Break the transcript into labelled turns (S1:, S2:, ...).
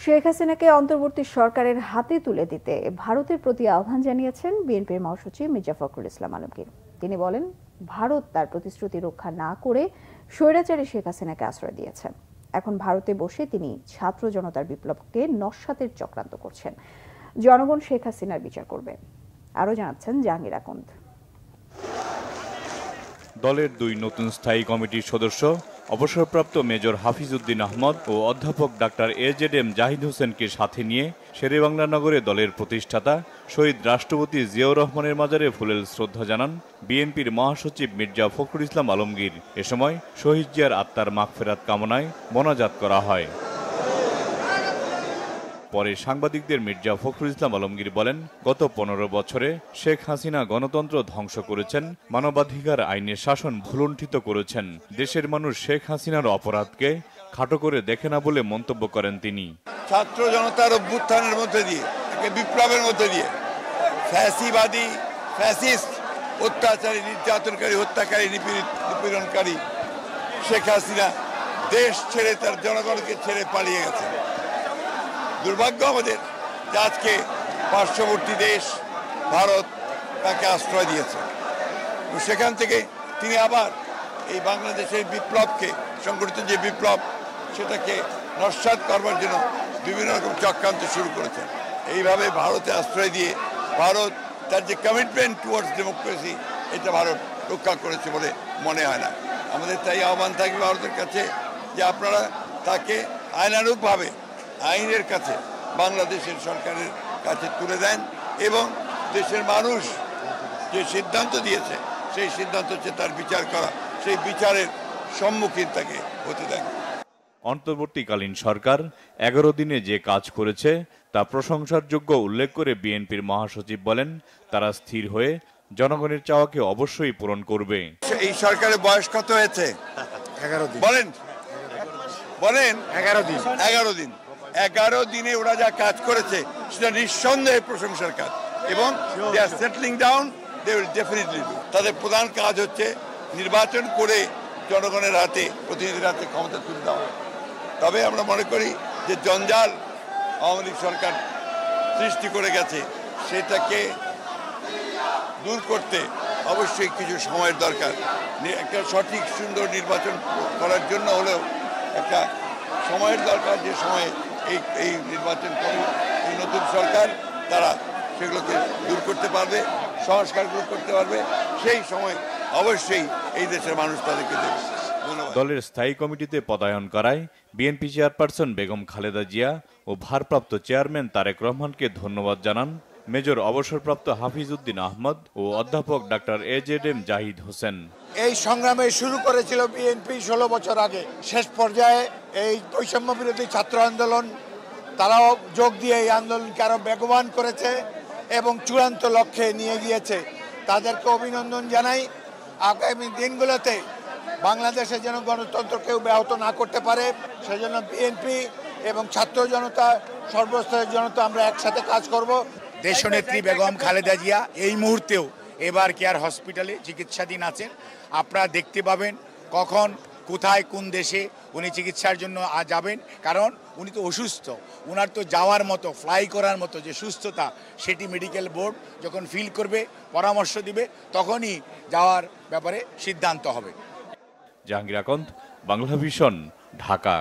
S1: শেখ হাসিনাকে অন্তর্বর্তী সরকারের হাতে তুলে দিতে ভারতের প্রতি আহ্বান জানিয়েছেন বিএনপির মহাসচিব মির্জা ফখরুল ইসলাম আলমগীর। তিনি বলেন, ভারত তার প্রতিশ্রুতি রক্ষা না করে স্বৈরাচারী শেখ হাসিনাকে আশ্রয় দিয়েছে। এখন ভারতে বসে তিনি ছাত্র জনতার বিপ্লবকে নস্যাতের চক্রান্ত করছেন। জনগণ শেখ হাসিনার বিচার করবে। আরো জানাচ্ছেন জাহাঙ্গীর আকন্দ।
S2: দলের দুই নতুন স্থায়ী কমিটির সদস্য অবসরপ্রাপ্ত মেজর হাফিজ উদ্দিন আহমদ ও অধ্যাপক ডাক্তার এজেডএম জাহিদ হোসেনকে সাথে নিয়ে শেরেবাংলা নগরে দলের প্রতিষ্ঠাতা শহীদ রাষ্ট্রপতি জিয়াউর রহমানের মাজারে ফুলেল শ্রদ্ধা জানান বিএনপির মহাসচিব মির্জা ফখরুল ইসলাম আলমগীর। এ সময় শহীদ জিয়ার আত্মার মাগফিরাত কামনায় মোনাজাত করা হয়। পরে সাংবাদিকদের মির্জা ফখরুল ইসলাম আলমগীর বলেন, গত 15 বছরে শেখ হাসিনা গণতন্ত্র ধ্বংস করেছেন, মানবাধিকার আইনের শাসন ভুলুণ্ঠিত করেছেন। দেশের মানুষ শেখ হাসিনার অপরাধকে খাটো করে দেখে না বলে মন্তব্য করেন তিনি।
S3: ছাত্র জনতার অভ্যুত্থানের মধ্যে দিয়ে, বিপ্লবের মধ্যে দিয়ে ফ্যাসিবাদী, ফ্যাসিস্ট, অত্যাচারী, নির্যাতনকারী, হত্যাকারী, নিপীড়নকারী শেখ হাসিনা দেশ ছেড়ে, তার জনগণকে ছেড়ে পালিয়ে গেছে। দুর্ভাগ্য আমাদের যে আজকে পার্শ্ববর্তী দেশ ভারত তাকে আশ্রয় দিয়েছে। সেখান থেকে তিনি আবার এই বাংলাদেশের বিপ্লবকে, সংগঠিত যে বিপ্লব, সেটাকে নস্যাৎ করবার জন্য বিভিন্ন রকম চক্রান্ত শুরু করেছেন। এইভাবে ভারতে আশ্রয় দিয়ে ভারত তার যে কমিটমেন্ট টুয়ার্ডস ডেমোক্রেসি, এটা ভারত রক্ষা করেছে বলে মনে হয় না। আমাদের তাই আহ্বান থাকবে ভারতের কাছে যে আপনারা তাকে আইনানুগভাবে আইনের কাছে, বাংলাদেশের সরকারের কাছে তুলে দেন এবং দেশের মানুষ যে সিদ্ধান্ত দিয়েছে সেই সিদ্ধান্ত হচ্ছে তার বিচার করা, সেই বিচারের সম্মুখীন তাকে হতে দেন।
S2: অন্তর্বর্তীকালীন সরকার 11 দিনে যে কাজ করেছে তা প্রশংসার যোগ্য উল্লেখ করে বিএনপির মহাসচিব বলেন, তারা স্থির হয়ে জনগণের চাওয়াকে অবশ্যই পূরণ করবে।
S3: এই সরকারের বয়স কত হয়েছে?
S4: 11 দিন।
S3: বলেন
S4: 11 দিন।
S3: 11 দিন। 11 দিনে ওরা যা কাজ করেছে সেটা নিঃসন্দেহে প্রশংসার কাজ এবং they are settling down, they will definitely do. তাদের প্রধান কাজ হচ্ছে নির্বাচন করে জনগণের হাতে, প্রতিনিধির হাতে ক্ষমতা তুলে দেওয়া। তবে আমরা মনে করি যে জঞ্জাল আওয়ামী লীগ সরকার সৃষ্টি করে গেছে, সেটাকে দূর করতে অবশ্যই কিছু সময়ের দরকার। একটা সঠিক সুন্দর নির্বাচন করার জন্য হলেও একটা সময়ের দরকার, যে সময়ে এই নির্বাচন করে এই নতুন সরকার তারা সেগুলোকে দূর করতে পারবে, সংস্কারগুলো করতে পারবে। সেই সময় অবশ্যই এই দেশের মানুষ তাদেরকে দেবে।
S2: দলের স্থায়ী কমিটিতে পদায়ন করায় বিএনপি চেয়ারপারসন বেগম খালেদা জিয়া ও ভারপ্রাপ্ত চেয়ারম্যান তারেক রহমানকে ধন্যবাদ জানান মেজর অবসরপ্রাপ্ত হাফিজ উদ্দিন আহমদ ও অধ্যাপক ডাক্তার এজেডএম জাহিদ হোসেন।
S4: এই সংগ্রামে শুরু করেছিল বিএনপি 16 বছর আগে। শেষ পর্যায়ে এই বৈষম্য বিরোধী ছাত্র আন্দোলন, তারাও যোগ দিয়ে এই আন্দোলনকে আরো বেগবান করেছে এবং চূড়ান্ত লক্ষ্যে নিয়ে গিয়েছে। তাদেরকে অভিনন্দন জানাই। আগামী দিনগুলোতে বাংলাদেশে যেন গণতন্ত্র কেউ ব্যাহত না করতে পারে, সেজন্য বিএনপি এবং ছাত্র জনতা, সর্বস্তরের জনতা আমরা একসাথে কাজ করব।
S5: দেশনেত্রী বেগম খালেদা জিয়া এই মুহূর্তেও এবার কেয়ার হসপিটালে চিকিৎসাধীন আছেন। আপনারা দেখতে পাবেন কখন, কোথায়, কোন দেশে উনি চিকিৎসার জন্য যাবেন, কারণ উনি তো অসুস্থ। ওনার তো যাওয়ার মতো, ফ্লাই করার মতো যে সুস্থতা, সেটি মেডিকেল বোর্ড যখন ফিল করবে, পরামর্শ দিবে, তখনই যাওয়ার ব্যাপারে সিদ্ধান্ত হবে।
S2: জাহাঙ্গীর আকন্দ, বাংলা ভিশন, ঢাকা।